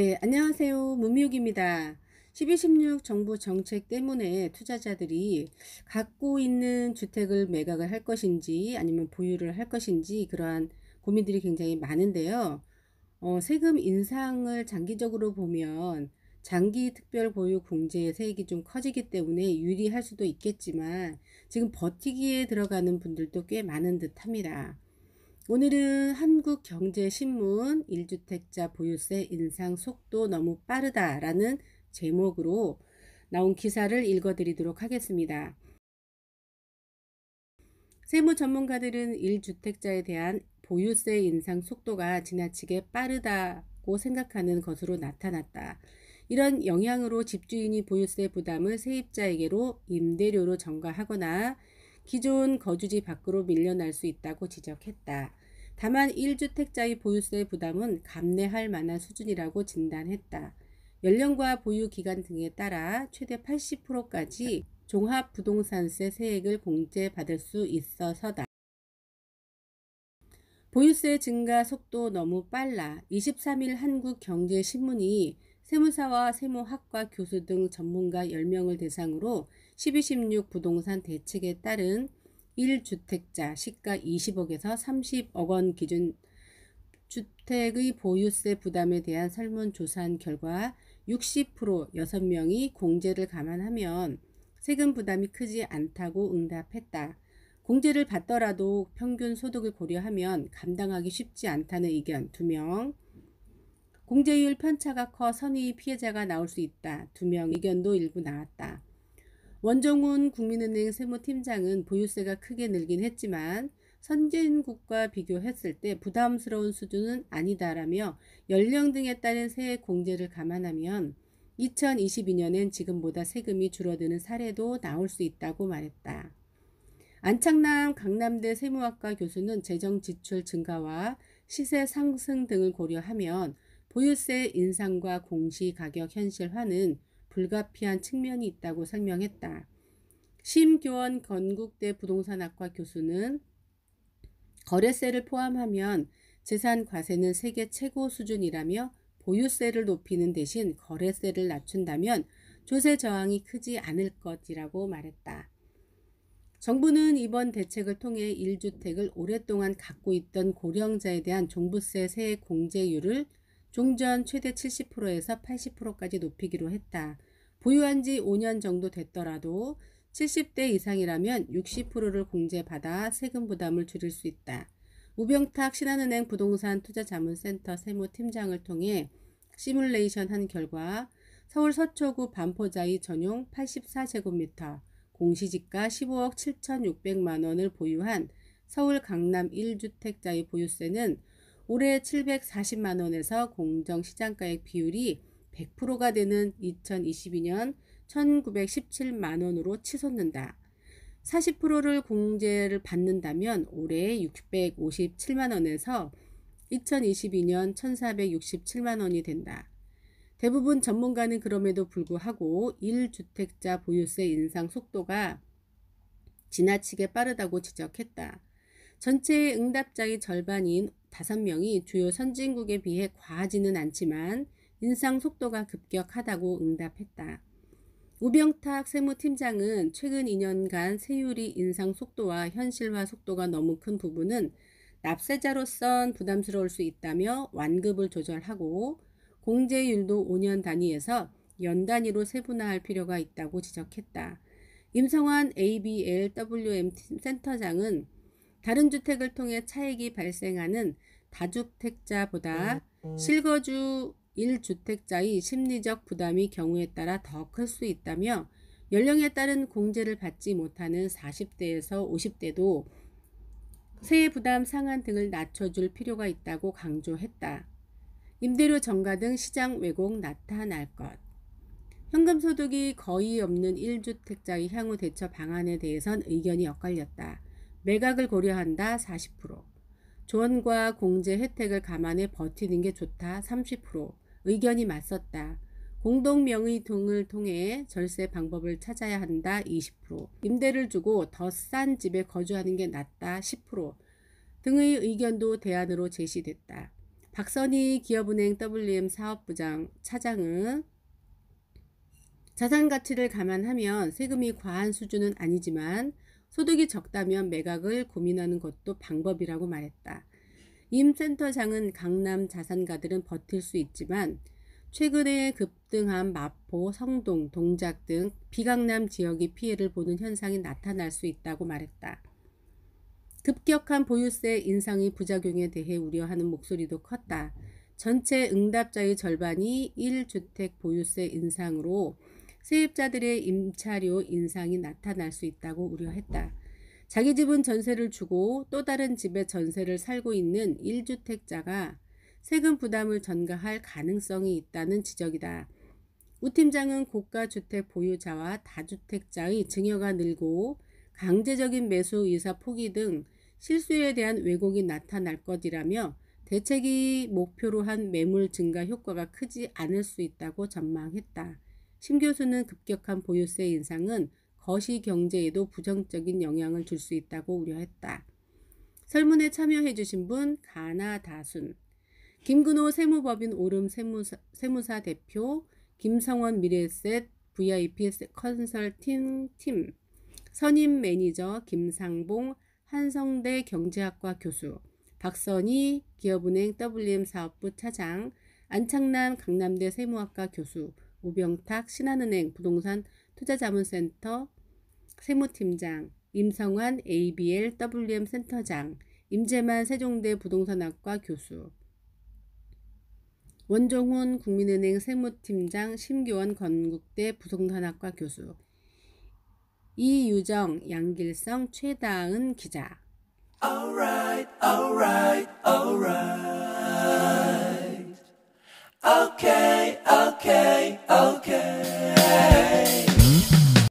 네, 안녕하세요. 문미욱입니다. 12.16 정부 정책 때문에 투자자들이 갖고 있는 주택을 매각을 할 것인지 아니면 보유를 할 것인지 그러한 고민들이 굉장히 많은데요. 세금 인상을 장기적으로 보면 장기 특별 보유 공제의 세액이 좀 커지기 때문에 유리할 수도 있겠지만 지금 버티기에 들어가는 분들도 꽤 많은 듯 합니다. 오늘은 한국경제신문 1주택자 보유세 인상 속도 너무 빠르다라는 제목으로 나온 기사를 읽어드리도록 하겠습니다. 세무 전문가들은 1주택자에 대한 보유세 인상 속도가 지나치게 빠르다고 생각하는 것으로 나타났다. 이런 영향으로 집주인이 보유세 부담을 세입자에게로 임대료로 전가하거나 기존 거주지 밖으로 밀려날 수 있다고 지적했다. 다만 1주택자의 보유세 부담은 감내할 만한 수준이라고 진단했다. 연령과 보유 기간 등에 따라 최대 80%까지 종합부동산세 세액을 공제받을 수 있어서다. 보유세 증가 속도 너무 빨라. 23일 한국경제신문이 세무사와 세무학과 교수 등 전문가 10명을 대상으로 12.16 부동산 대책에 따른 1주택자 시가 20억에서 30억 원 기준 주택의 보유세 부담에 대한 설문조사한 결과 60% 6명이 공제를 감안하면 세금 부담이 크지 않다고 응답했다. 공제를 받더라도 평균 소득을 고려하면 감당하기 쉽지 않다는 의견 2명, 공제율 편차가 커 선의 피해자가 나올 수 있다 2명 의견도 일부 나왔다. 원종훈 국민은행 세무팀장은 보유세가 크게 늘긴 했지만 선진국과 비교했을 때 부담스러운 수준은 아니다라며 연령 등에 따른 세액 공제를 감안하면 2022년엔 지금보다 세금이 줄어드는 사례도 나올 수 있다고 말했다. 안창남 강남대 세무학과 교수는 재정 지출 증가와 시세 상승 등을 고려하면 보유세 인상과 공시가격 현실화는 불가피한 측면이 있다고 설명했다. 심교원 건국대 부동산학과 교수는 거래세를 포함하면 재산과세는 세계 최고 수준이라며 보유세를 높이는 대신 거래세를 낮춘다면 조세 저항이 크지 않을 것이라고 말했다. 정부는 이번 대책을 통해 1주택을 오랫동안 갖고 있던 고령자에 대한 종부세 세액 공제율을 종전 최대 70%에서 80%까지 높이기로 했다. 보유한 지 5년 정도 됐더라도 70대 이상이라면 60%를 공제받아 세금 부담을 줄일 수 있다. 우병탁 신한은행 부동산 투자자문센터 세무팀장을 통해 시뮬레이션 한 결과 서울 서초구 반포자이 전용 84제곱미터 공시지가 15억 7,600만 원을 보유한 서울 강남 1주택자의 보유세는 올해 740만 원에서 공정시장가액 비율이 100%가 되는 2022년 1917만 원으로 치솟는다. 40%를 공제를 받는다면 올해 657만 원에서 2022년 1467만 원이 된다. 대부분 전문가는 그럼에도 불구하고 1주택자 보유세 인상 속도가 지나치게 빠르다고 지적했다. 전체 응답자의 절반인 5명이 주요 선진국에 비해 과하지는 않지만 인상 속도가 급격하다고 응답했다. 우병탁 세무팀장은 최근 2년간 세율이 인상 속도와 현실화 속도가 너무 큰 부분은 납세자로선 부담스러울 수 있다며 완급을 조절하고 공제율도 5년 단위에서 연 단위로 세분화할 필요가 있다고 지적했다. 임성환 ABLWM 센터장은 다른 주택을 통해 차익이 발생하는 다주택자보다 실거주 1주택자의 심리적 부담이 경우에 따라 더 클 수 있다며 연령에 따른 공제를 받지 못하는 40대에서 50대도 세액 부담 상한 등을 낮춰줄 필요가 있다고 강조했다. 임대료 정가 등 시장 왜곡 나타날 것. 현금소득이 거의 없는 1주택자의 향후 대처 방안에 대해선 의견이 엇갈렸다. 매각을 고려한다 40%, 조언과 공제 혜택을 감안해 버티는 게 좋다 30%, 의견이 맞섰다. 공동명의 등을 통해 절세 방법을 찾아야 한다 20%, 임대를 주고 더 싼 집에 거주하는 게 낫다 10% 등의 의견도 대안으로 제시됐다. 박선희 기업은행 WM 사업부장 차장은 자산 가치를 감안하면 세금이 과한 수준은 아니지만 소득이 적다면 매각을 고민하는 것도 방법이라고 말했다. 임 센터장은 강남 자산가들은 버틸 수 있지만 최근에 급등한 마포, 성동, 동작 등 비강남 지역이 피해를 보는 현상이 나타날 수 있다고 말했다. 급격한 보유세 인상의 부작용에 대해 우려하는 목소리도 컸다. 전체 응답자의 절반이 1주택 보유세 인상으로 세입자들의 임차료 인상이 나타날 수 있다고 우려했다. 자기 집은 전세를 주고 또 다른 집에 전세를 살고 있는 1주택자가 세금 부담을 전가할 가능성이 있다는 지적이다. 우 팀장은 고가주택 보유자와 다주택자의 증여가 늘고 강제적인 매수 의사 포기 등 실수에 대한 왜곡이 나타날 것이라며 대책이 목표로 한 매물 증가 효과가 크지 않을 수 있다고 전망했다. 심 교수는 급격한 보유세 인상은 거시 경제에도 부정적인 영향을 줄 수 있다고 우려했다. 설문에 참여해 주신 분 가나다순, 김근호 세무법인 오름 세무사 대표, 김성원 미래에셋 VIP 컨설팅 팀, 선임 매니저 김상봉 한성대 경제학과 교수, 박선희 기업은행 WM 사업부 차장, 안창남 강남대 세무학과 교수, 오병탁 신한은행 부동산 투자자문센터 세무팀장, 임성환 ABL WM 센터장, 임재만 세종대 부동산학과 교수, 원종훈 국민은행 세무팀장, 심교원 건국대 부동산학과 교수, 이유정, 양길성, 최다은 기자. Alright, alright,